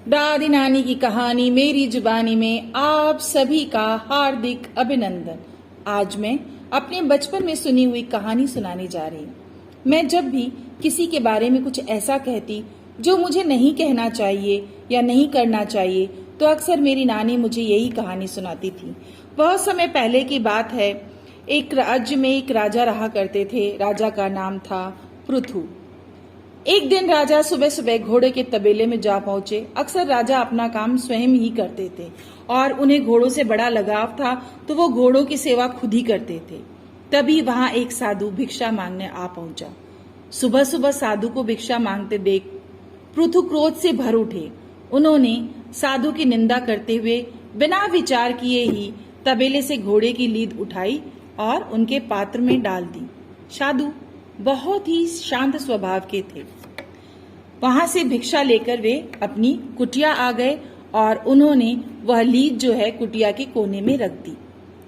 दादी नानी की कहानी मेरी जुबानी में आप सभी का हार्दिक अभिनंदन। आज मैं अपने बचपन में सुनी हुई कहानी सुनाने जा रही हूँ। मैं जब भी किसी के बारे में कुछ ऐसा कहती जो मुझे नहीं कहना चाहिए या नहीं करना चाहिए, तो अक्सर मेरी नानी मुझे यही कहानी सुनाती थी। बहुत समय पहले की बात है। एक राज्य में एक राजा रहा करते थे। राजा का नाम था पृथु। एक दिन राजा सुबह सुबह घोड़े के तबेले में जा पहुंचे। अक्सर राजा अपना काम स्वयं ही करते थे और उन्हें घोड़ों से बड़ा लगाव था, तो वो घोड़ों की सेवा खुद ही करते थे। तभी वहां एक साधु भिक्षा मांगने आ पहुंचा। सुबह सुबह साधु को भिक्षा मांगते देख पृथु क्रोध से भर उठे। उन्होंने साधु की निंदा करते हुए बिना विचार किए ही तबेले से घोड़े की लीद उठाई और उनके पात्र में डाल दी। साधु बहुत ही शांत स्वभाव के थे। वहां से भिक्षा लेकर वे अपनी कुटिया आ गए और उन्होंने वह लीद जो है कुटिया के कोने में रख दी।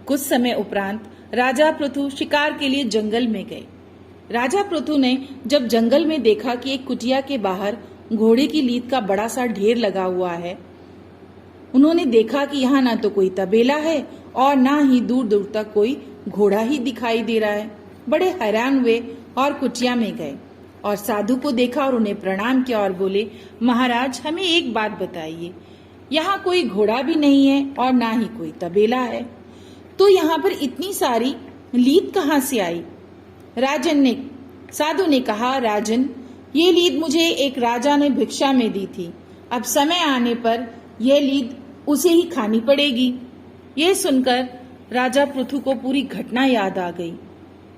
कुछ समय उपरांत राजा पृथु शिकार के लिए जंगल में गए। राजा पृथु ने जब जंगल में देखा कि एक कुटिया के बाहर घोड़े की लीद का बड़ा सा ढेर लगा हुआ है, उन्होंने देखा कि यहाँ ना तो कोई तबेला है और ना ही दूर दूर तक कोई घोड़ा ही दिखाई दे रहा है। बड़े हैरान हुए और कुटिया में गए और साधु को देखा और उन्हें प्रणाम किया और बोले, महाराज, हमें एक बात बताइए, यहाँ कोई घोड़ा भी नहीं है और ना ही कोई तबेला है, तो यहाँ पर इतनी सारी लीद कहाँ से आई? साधु ने कहा, राजन, ये लीद मुझे एक राजा ने भिक्षा में दी थी। अब समय आने पर यह लीद उसे ही खानी पड़ेगी। ये सुनकर राजा पृथु को पूरी घटना याद आ गई।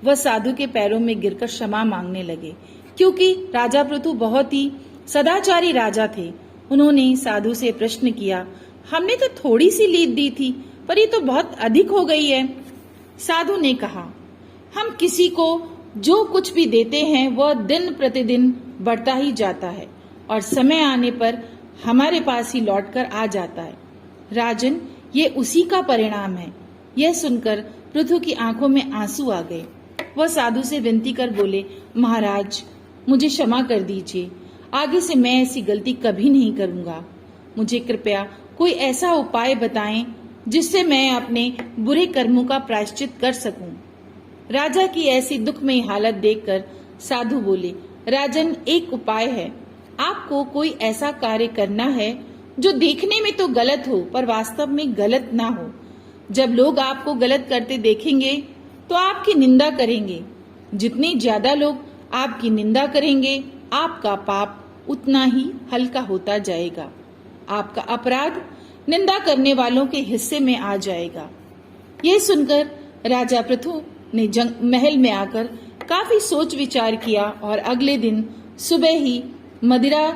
वह साधु के पैरों में गिरकर क्षमा मांगने लगे, क्योंकि राजा पृथु बहुत ही सदाचारी राजा थे। उन्होंने साधु से प्रश्न किया, हमने तो थोड़ी सी लीद दी थी, पर ये तो बहुत अधिक हो गई है। साधु ने कहा, हम किसी को जो कुछ भी देते हैं वह दिन प्रतिदिन बढ़ता ही जाता है और समय आने पर हमारे पास ही लौटकर आ जाता है। राजन, ये उसी का परिणाम है। यह सुनकर पृथु की आंखों में आंसू आ गए। वह साधु से विनती कर बोले, महाराज, मुझे क्षमा कर दीजिए। आगे से मैं ऐसी गलती कभी नहीं करूंगा। मुझे कृपया कोई ऐसा उपाय बताएं जिससे मैं अपने बुरे कर्मों का प्रायश्चित कर सकूं। राजा की ऐसी दुखमयी हालत देखकर साधु बोले, राजन, एक उपाय है। आपको कोई ऐसा कार्य करना है जो देखने में तो गलत हो पर वास्तव में गलत ना हो। जब लोग आपको गलत करते देखेंगे तो आपकी निंदा करेंगे। जितने ज्यादा लोग आपकी निंदा करेंगे, आपका पाप उतना ही हल्का होता जाएगा। आपका अपराध निंदा करने वालों के हिस्से में आ जाएगा। ये सुनकर राजा पृथु ने महल में आकर काफी सोच विचार किया और अगले दिन सुबह ही मदिरा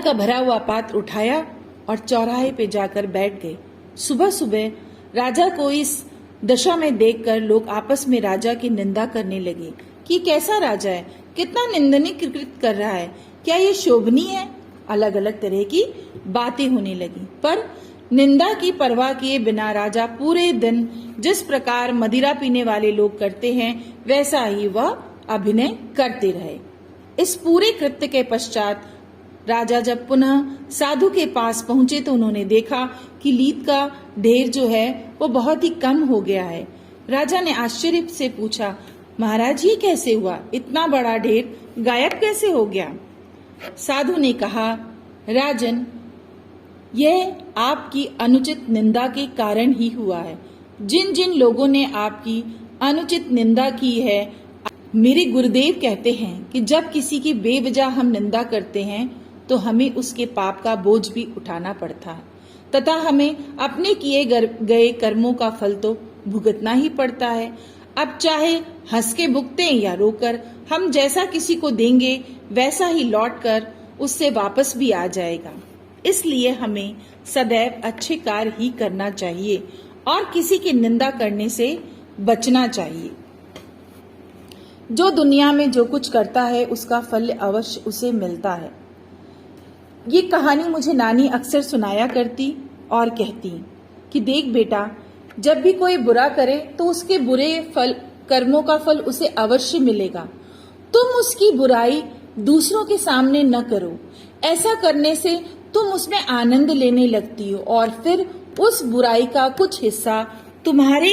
का भरा हुआ पात्र उठाया और चौराहे पे जाकर बैठ गए। सुबह सुबह राजा को इस दशा में देखकर लोग आपस में राजा की निंदा करने लगे कि कैसा राजा है, कितना निंदनीय कृत्य कर रहा है, क्या ये शोभनीय है? अलग अलग तरह की बातें होने लगी, पर निंदा की परवाह किए बिना राजा पूरे दिन जिस प्रकार मदिरा पीने वाले लोग करते हैं वैसा ही वह अभिनय करते रहे। इस पूरे कृत्य के पश्चात राजा जब पुनः साधु के पास पहुंचे तो उन्होंने देखा कि लीद का ढेर जो है वो बहुत ही कम हो गया है। राजा ने आश्चर्य से पूछा, महाराज, ये कैसे हुआ? इतना बड़ा ढेर गायब कैसे हो गया? साधु ने कहा, राजन, यह आपकी अनुचित निंदा के कारण ही हुआ है। जिन जिन लोगों ने आपकी अनुचित निंदा की है, मेरे गुरुदेव कहते हैं कि जब किसी की बेवजह हम निंदा करते हैं तो हमें उसके पाप का बोझ भी उठाना पड़ता है तथा हमें अपने किए गए कर्मों का फल तो भुगतना ही पड़ता है। अब चाहे हंस के भुगतें या रोकर, हम जैसा किसी को देंगे वैसा ही लौटकर उससे वापस भी आ जाएगा। इसलिए हमें सदैव अच्छे कार्य ही करना चाहिए और किसी की निंदा करने से बचना चाहिए। जो दुनिया में जो कुछ करता है उसका फल अवश्य उसे मिलता है। ये कहानी मुझे नानी अक्सर सुनाया करती और कहती कि देख बेटा, जब भी कोई बुरा करे तो उसके बुरे कर्मों का फल उसे अवश्य मिलेगा। तुम उसकी बुराई दूसरों के सामने न करो, ऐसा करने से तुम उसमें आनंद लेने लगती हो और फिर उस बुराई का कुछ हिस्सा तुम्हारे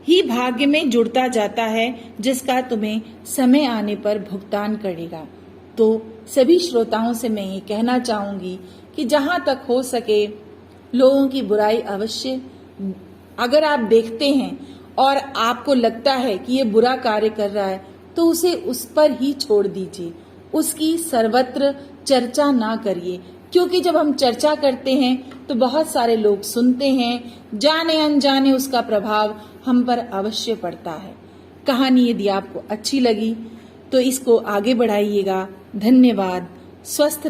ही भाग्य में जुड़ता जाता है, जिसका तुम्हें समय आने पर भुगतान करेगा। तो सभी श्रोताओं से मैं ये कहना चाहूंगी कि जहां तक हो सके लोगों की बुराई अवश्य, अगर आप देखते हैं और आपको लगता है कि ये बुरा कार्य कर रहा है तो उसे उस पर ही छोड़ दीजिए, उसकी सर्वत्र चर्चा ना करिए, क्योंकि जब हम चर्चा करते हैं तो बहुत सारे लोग सुनते हैं, जाने अनजाने उसका प्रभाव हम पर अवश्य पड़ता है। कहानी यदि आपको अच्छी लगी तो इसको आगे बढ़ाइएगा। धन्यवाद। स्वस्थ